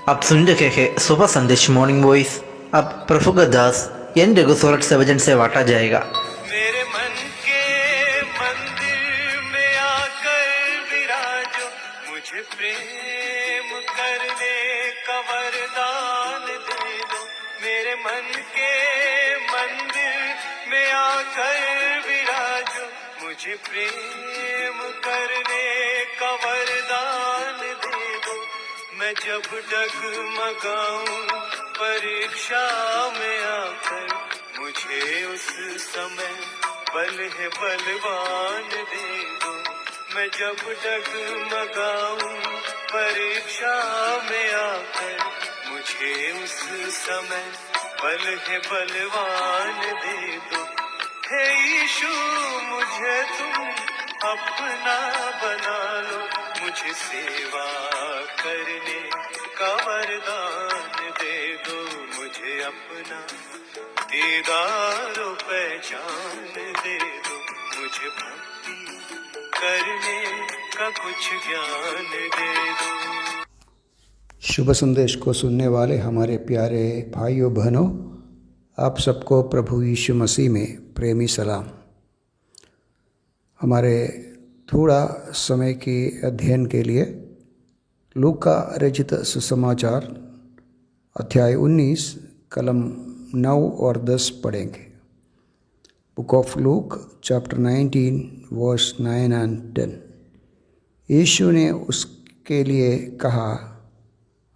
आप सुन रहे हैं सुबह संदेश मॉर्निंग वॉइस। अब प्रफुल्ल दास एन रघुसोरठ से वजन से वाटा जाएगा। मेरे मन के मंदिर में आकर विराजो, मुझे प्रेम करने का वरदान दे दो। मेरे मन के मंदिर में आकर विराजो, मुझे प्रेम करने का वरदान दे दो। मैं जब डगमगाऊं परीक्षा में आकर, मुझे उस समय बल है बलवान दे दो। मैं जब डगमगाऊं परीक्षा में आकर, मुझे उस समय बल है बलवान दे दो। हे यीशु मुझे तुम अपना बना लो, मुझे सेवा करने का वरदान दे दो। मुझे अपना दीदार पहचान दे दो, मुझे भक्ति करने का कुछ ज्ञान दे दो। शुभ संदेश को सुनने वाले हमारे प्यारे भाइयों बहनों, आप सबको प्रभु यीशु मसीह में प्रेमी सलाम। हमारे थोड़ा समय के अध्ययन के लिए लूका रचित सुसमाचार अध्याय 19 कलम 9 और 10 पढ़ेंगे। Book of Luke chapter 19 verse 9 and 10। यीशु ने उसके लिए कहा,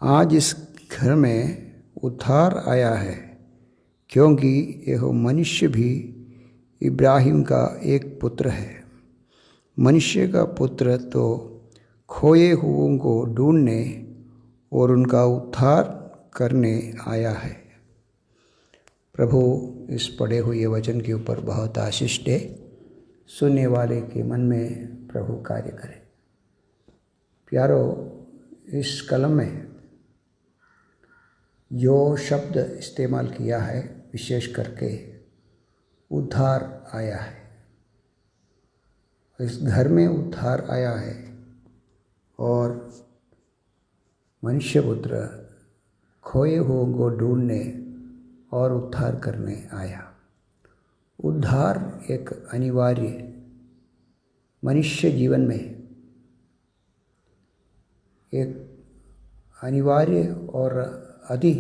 आज इस घर में उद्धार आया है, क्योंकि यह मनुष्य भी इब्राहिम का एक पुत्र है। मनुष्य का पुत्र तो खोए हुओं को ढूंढने और उनका उद्धार करने आया है। प्रभु इस पढ़े हुए वचन के ऊपर बहुत आशीष दे, सुनने वाले के मन में प्रभु कार्य करे। प्यारो, इस कलम में जो शब्द इस्तेमाल किया है, विशेष करके उद्धार आया है। इस घर में उद्धार आया है और मनुष्य पुत्र खोए हुओं को ढूंढने और उद्धार करने आया। उद्धार एक अनिवार्य मनुष्य जीवन में एक अनिवार्य और अति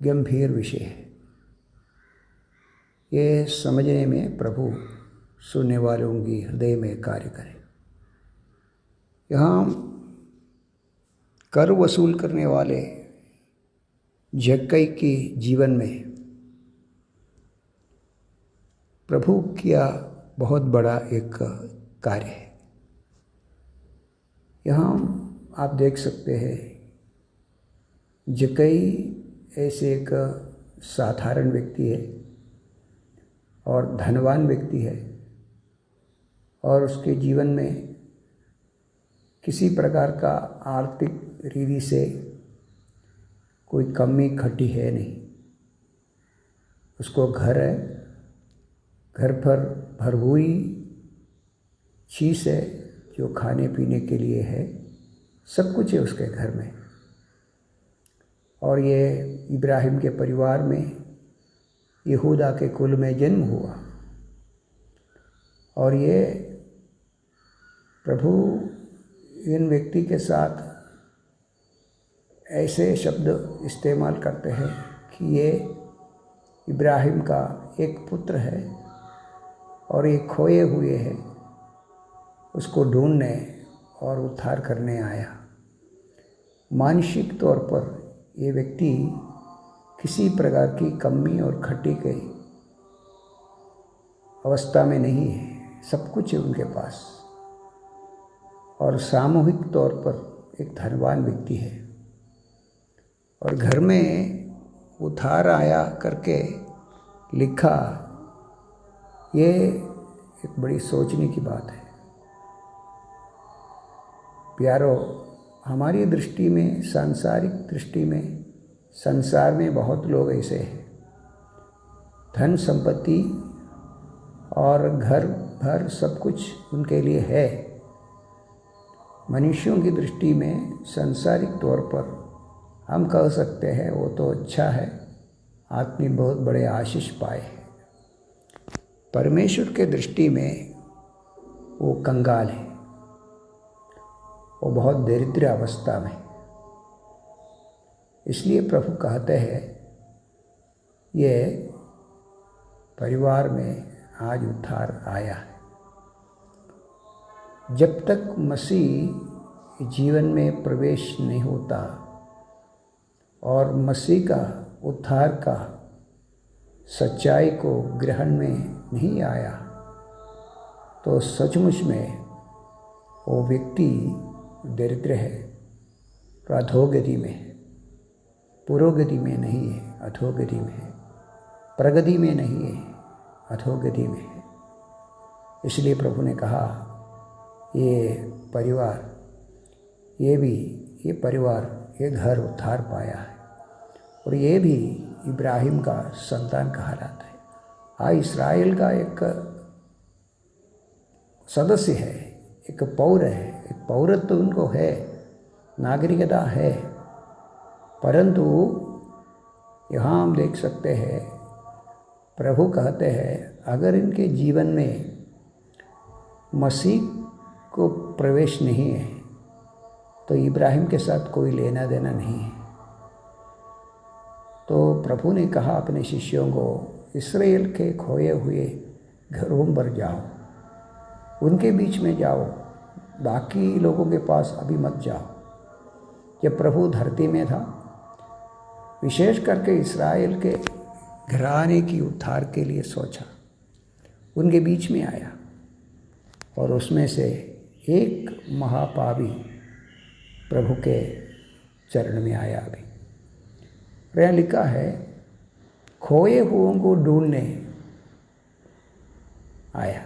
गंभीर विषय है। ये समझने में प्रभु सुनने वालों की हृदय में कार्य करे। यहाँ कर वसूल करने वाले जक्कई के जीवन में प्रभु किया बहुत बड़ा एक कार्य है। यहाँ आप देख सकते हैं, जक्कई ऐसे एक साधारण व्यक्ति है और धनवान व्यक्ति है, और उसके जीवन में किसी प्रकार का आर्थिक रीति से कोई कमी खटी है नहीं। उसको घर है, घर पर भरपूरी चीज़ है जो खाने पीने के लिए है, सब कुछ है उसके घर में। और ये इब्राहिम के परिवार में, यहूदा के कुल में जन्म हुआ। और ये प्रभु इन व्यक्ति के साथ ऐसे शब्द इस्तेमाल करते हैं कि ये इब्राहिम का एक पुत्र है और ये खोए हुए हैं, उसको ढूंढने और उद्धार करने आया। मानसिक तौर पर ये व्यक्ति किसी प्रकार की कमी और खट्टी की अवस्था में नहीं है, सब कुछ है उनके पास। और सामूहिक तौर पर एक धनवान व्यक्ति है, और घर में उद्धार आया करके लिखा, ये एक बड़ी सोचने की बात है। प्यारो, हमारी दृष्टि में, सांसारिक दृष्टि में, संसार में बहुत लोग ऐसे हैं, धन संपत्ति और घर भर सब कुछ उनके लिए है, मनुष्यों की दृष्टि में सांसारिक तौर पर हम कह सकते हैं वो तो अच्छा है, आदमी बहुत बड़े आशीष पाए हैं। परमेश्वर के दृष्टि में वो कंगाल है, वो बहुत दरिद्र अवस्था में। इसलिए प्रभु कहते हैं ये परिवार में आज उद्धार आया है। जब तक मसीह जीवन में प्रवेश नहीं होता और मसीह का उद्धार का सच्चाई को ग्रहण में नहीं आया तो सचमुच में वो व्यक्ति दरिद्र है, तो अधोगति में है, पुरोगति में नहीं है, अधोगति में है, प्रगति में नहीं है, अधोगति में है। इसलिए प्रभु ने कहा ये परिवार, ये घर उद्धार पाया है और ये भी इब्राहिम का संतान कहलाता है। हाँ, इस्राएल का एक सदस्य है, एक पौर है, एक पौरत्व तो उनको है, नागरिकता है, परंतु यहाँ हम देख सकते हैं प्रभु कहते हैं अगर इनके जीवन में मसीह को प्रवेश नहीं है तो इब्राहिम के साथ कोई लेना देना नहीं है। तो प्रभु ने कहा अपने शिष्यों को, इस्राएल के खोए हुए घरों पर जाओ, उनके बीच में जाओ, बाकी लोगों के पास अभी मत जाओ। जब प्रभु धरती में था, विशेष करके इस्राएल के घराने की उद्धार के लिए सोचा, उनके बीच में आया और उसमें से एक महापावी प्रभु के चरण में आया। अभी यह लिखा है खोए हुओं को ढूंढने आया।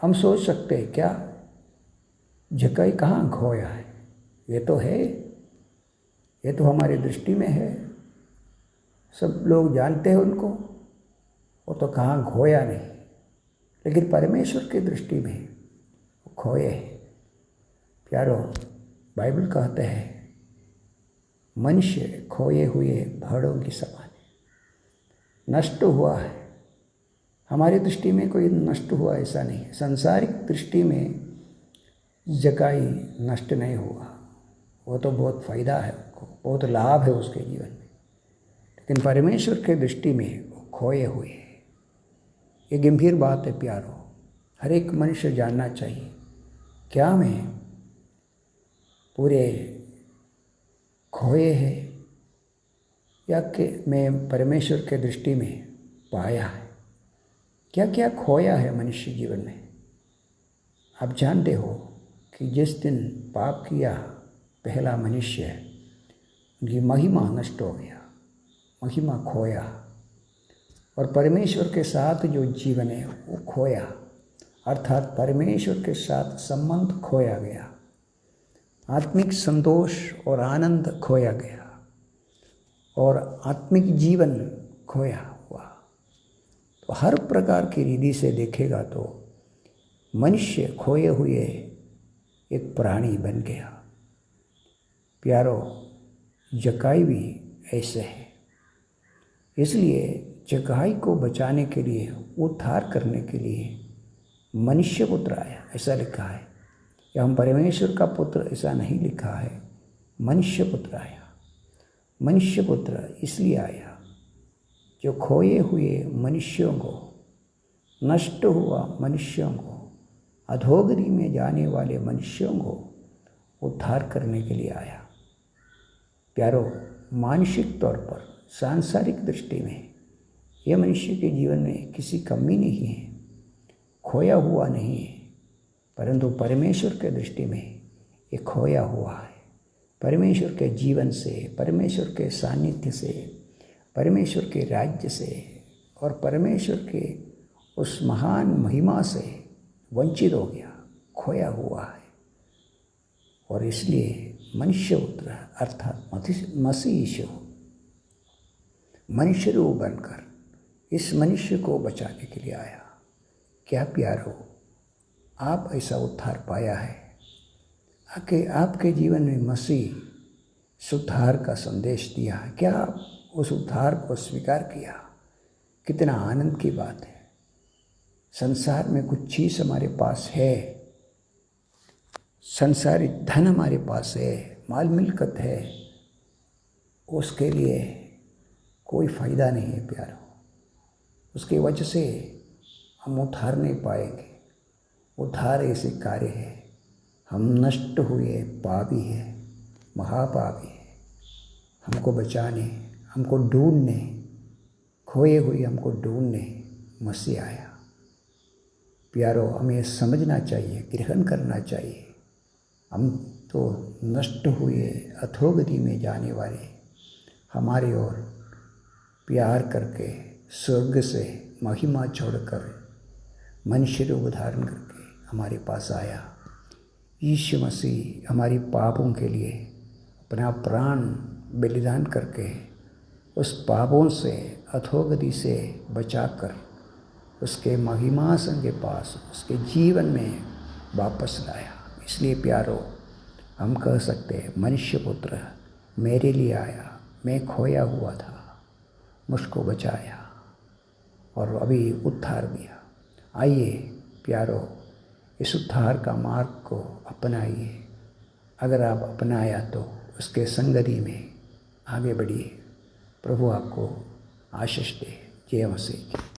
हम सोच सकते हैं क्या जक्कई कहाँ खोया है? ये तो है, ये तो हमारी दृष्टि में है, सब लोग जानते हैं उनको, वो तो कहाँ खोया नहीं, लेकिन परमेश्वर की दृष्टि में वो खोए हैं। प्यारो, बाइबल कहते हैं मनुष्य खोए हुए भेड़ों की समान नष्ट हुआ है। हमारी दृष्टि में कोई नष्ट हुआ ऐसा नहीं है, सांसारिक दृष्टि में जक्कई नष्ट नहीं हुआ, वो तो बहुत फ़ायदा है उनको, बहुत लाभ है उसके जीवन में, लेकिन परमेश्वर के दृष्टि में वो खोए हुए हैं। ये गंभीर बात है प्यारो, हर एक मनुष्य जानना चाहिए, क्या मैं पूरे खोए हैं या कि मैं परमेश्वर के दृष्टि में पाया है? क्या क्या खोया है मनुष्य जीवन में? आप जानते हो कि जिस दिन पाप किया पहला मनुष्य, उनकी महिमा नष्ट हो गया, महिमा खोया, और परमेश्वर के साथ जो जीवन है वो खोया, अर्थात परमेश्वर के साथ संबंध खोया गया, आत्मिक संतोष और आनंद खोया गया और आत्मिक जीवन खोया हुआ। तो हर प्रकार की रीति से देखेगा तो मनुष्य खोए हुए एक प्राणी बन गया। प्यारो, जक्कई भी ऐसे है। इसलिए जक्कई को बचाने के लिए, उद्धार करने के लिए मनुष्य पुत्र आया, ऐसा लिखा है। या हम परमेश्वर का पुत्र ऐसा नहीं लिखा है, मनुष्य पुत्र आया। मनुष्य पुत्र इसलिए आया जो खोए हुए मनुष्यों को, नष्ट हुआ मनुष्यों को, अधोगति में जाने वाले मनुष्यों को उद्धार करने के लिए आया। प्यारो, मानसिक तौर पर, सांसारिक दृष्टि में यह मनुष्य के जीवन में किसी कमी नहीं है, खोया हुआ नहीं है, परंतु परमेश्वर के दृष्टि में ये खोया हुआ है। परमेश्वर के जीवन से, परमेश्वर के सानिध्य से, परमेश्वर के राज्य से और परमेश्वर के उस महान महिमा से वंचित हो गया, खोया हुआ है। और इसलिए मनुष्य पुत्र अर्थात मसीह यीशु मनुष्य रूप बनकर इस मनुष्य को बचाने के लिए आया। क्या प्यारो, आप ऐसा उद्धार पाया है? आके आपके जीवन में मसीह उद्धार का संदेश दिया है, क्या आप उस उद्धार को स्वीकार किया? कितना आनंद की बात है। संसार में कुछ चीज़ हमारे पास है, संसारी धन हमारे पास है, माल मिल्कत है, उसके लिए कोई फ़ायदा नहीं है प्यारो। उसकी वजह से हम उद्धार नहीं पाएंगे। उद्धार ऐसे कार्य है, हम नष्ट हुए पापी हैं, महापापी हैं, हमको बचाने, हमको ढूंढने, खोए हुए हमको ढूंढने मसीह आया। प्यारो, हमें समझना चाहिए, ग्रहण करना चाहिए। हम तो नष्ट हुए अधोगति में जाने वाले, हमारे ओर प्यार करके स्वर्ग से महिमा छोड़कर मनुष्य रूप धारण करके हमारे पास आया। यीशु मसीह हमारी पापों के लिए अपना प्राण बलिदान करके उस पापों से, अधोगति से बचाकर उसके महिमासन के पास, उसके जीवन में वापस लाया। इसलिए प्यारो, हम कह सकते हैं मनुष्य पुत्र मेरे लिए आया, मैं खोया हुआ था, मुझको बचाया और अभी उद्धार दिया। आइए प्यारो, इस उद्धार का मार्ग को अपनाइए। अगर आप अपनाया तो उसके संगति में आगे बढ़िए। प्रभु आपको आशीष दे। जय मसीह।